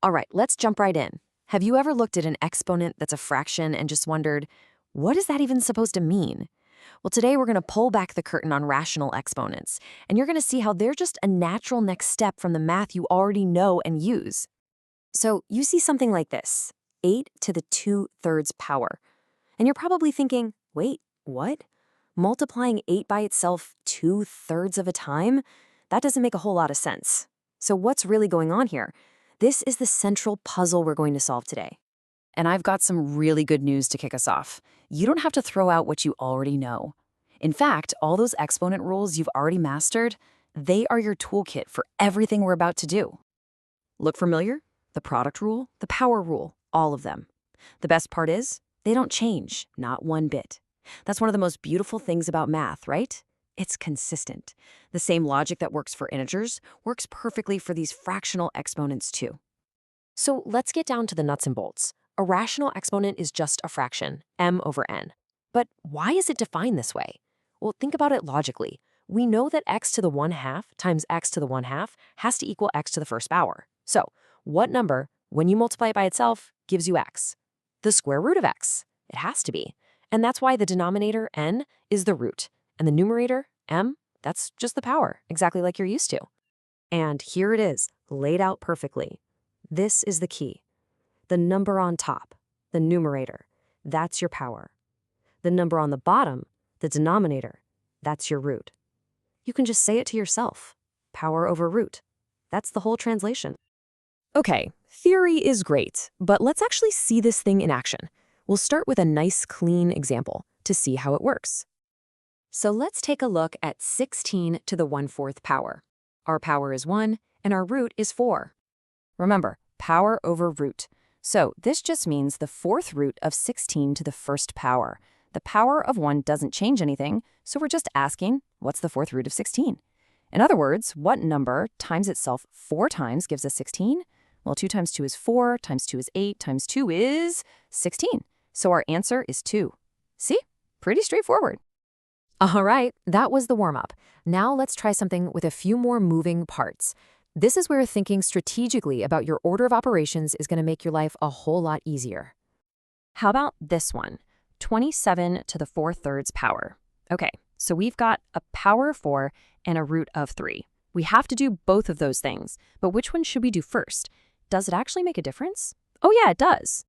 All right, let's jump right in. Have you ever looked at an exponent that's a fraction and just wondered, what is that even supposed to mean? Well, today we're going to pull back the curtain on rational exponents, and you're going to see how they're just a natural next step from the math you already know and use. So you see something like this, 8 to the 2/3 power. And you're probably thinking, wait, what? Multiplying 8 by itself 2/3 of a time? That doesn't make a whole lot of sense. So what's really going on here? This is the central puzzle we're going to solve today. And I've got some really good news to kick us off. You don't have to throw out what you already know. In fact, all those exponent rules you've already mastered, they are your toolkit for everything we're about to do. Look familiar? The product rule, the power rule, all of them. The best part is, they don't change, not one bit. That's one of the most beautiful things about math, right? It's consistent. The same logic that works for integers works perfectly for these fractional exponents too. So let's get down to the nuts and bolts. A rational exponent is just a fraction, m over n. But why is it defined this way? Well, think about it logically. We know that x to the 1/2 times x to the 1/2 has to equal x to the first power. So what number, when you multiply it by itself, gives you x? The square root of x. It has to be. And that's why the denominator, n, is the root. And the numerator, m, that's just the power, exactly like you're used to. And here it is, laid out perfectly. This is the key. The number on top, the numerator, that's your power. The number on the bottom, the denominator, that's your root. You can just say it to yourself. Power over root. That's the whole translation. Okay, theory is great, but let's actually see this thing in action. We'll start with a nice, clean example to see how it works. So let's take a look at 16 to the 1/4 power. Our power is 1, and our root is 4. Remember, power over root. So this just means the 4th root of 16 to the 1st power. The power of 1 doesn't change anything, so we're just asking, what's the 4th root of 16? In other words, what number times itself 4 times gives us 16? Well, 2 times 2 is 4, times 2 is 8, times 2 is 16. So our answer is 2. See? Pretty straightforward. All right, that was the warm-up. Now let's try something with a few more moving parts. This is where thinking strategically about your order of operations is going to make your life a whole lot easier. How about this one? 27 to the 4/3 power. Okay, so we've got a power of 4 and a root of 3. We have to do both of those things, but which one should we do first? Does it actually make a difference? Oh yeah, it does.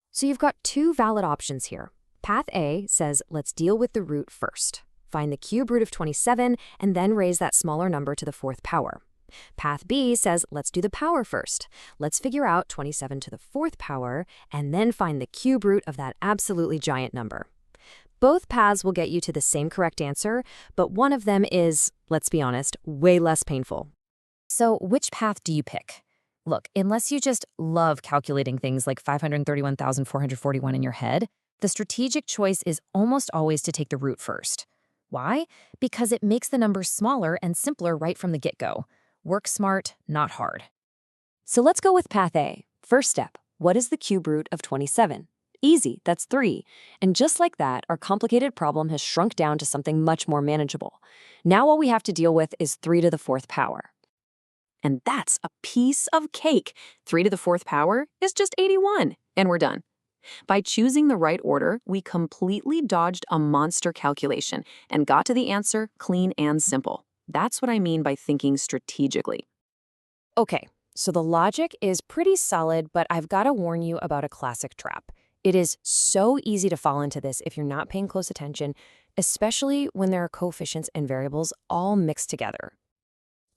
So you've got two valid options here. Path A says, let's deal with the root first. Find the cube root of 27 and then raise that smaller number to the 4th power. Path B says, let's do the power first. Let's figure out 27 to the 4th power and then find the cube root of that absolutely giant number. Both paths will get you to the same correct answer, but one of them is, let's be honest, way less painful. So which path do you pick? Look, unless you just love calculating things like 531,441 in your head, the strategic choice is almost always to take the root first. Why? Because it makes the number smaller and simpler right from the get-go. Work smart, not hard. So let's go with path A. First step, what is the cube root of 27? Easy, that's 3. And just like that, our complicated problem has shrunk down to something much more manageable. Now all we have to deal with is 3 to the 4th power. And that's a piece of cake. 3 to the 4th power is just 81, and we're done. By choosing the right order, we completely dodged a monster calculation and got to the answer clean and simple. That's what I mean by thinking strategically. Okay, so the logic is pretty solid, but I've got to warn you about a classic trap. It is so easy to fall into this if you're not paying close attention, especially when there are coefficients and variables all mixed together.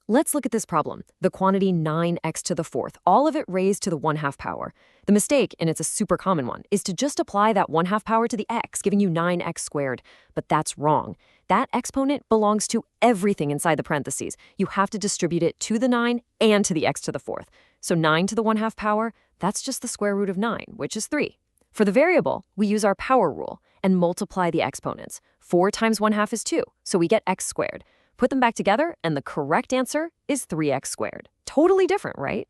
Let's look at this problem, the quantity 9x to the 4th, all of it raised to the 1/2 power. The mistake, and it's a super common one, is to just apply that 1/2 power to the x, giving you 9x squared. But that's wrong. That exponent belongs to everything inside the parentheses. You have to distribute it to the 9 and to the x to the 4th. So 9 to the 1/2 power, that's just the square root of 9, which is 3. For the variable, we use our power rule and multiply the exponents. 4 times 1/2 is 2, so we get x squared. Put them back together, and the correct answer is 3x squared. Totally different, right?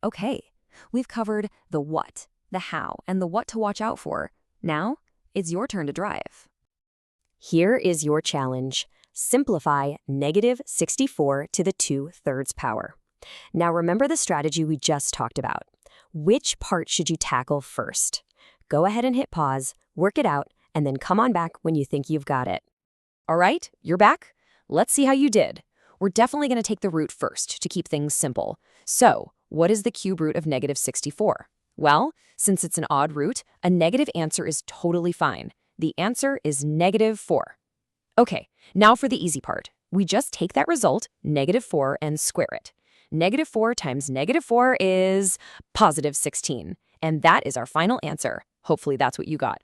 Okay, we've covered the what, the how, and the what to watch out for. Now, it's your turn to drive. Here is your challenge. Simplify -64 to the 2/3 power. Now remember the strategy we just talked about. Which part should you tackle first? Go ahead and hit pause, work it out, and then come on back when you think you've got it. All right, you're back. Let's see how you did. We're definitely going to take the root first to keep things simple. So, what is the cube root of negative 64? Well, since it's an odd root, a negative answer is totally fine. The answer is negative 4. Okay, now for the easy part. We just take that result, negative 4, and square it. Negative 4 times negative 4 is positive 16. And that is our final answer. Hopefully that's what you got.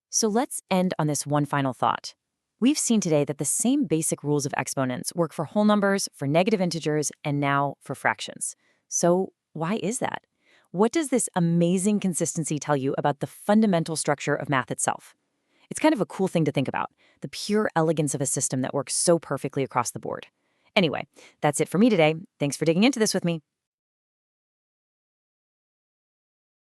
So let's end on this one final thought. We've seen today that the same basic rules of exponents work for whole numbers, for negative integers, and now for fractions. So why is that? What does this amazing consistency tell you about the fundamental structure of math itself? It's kind of a cool thing to think about, the pure elegance of a system that works so perfectly across the board. Anyway, that's it for me today. Thanks for digging into this with me.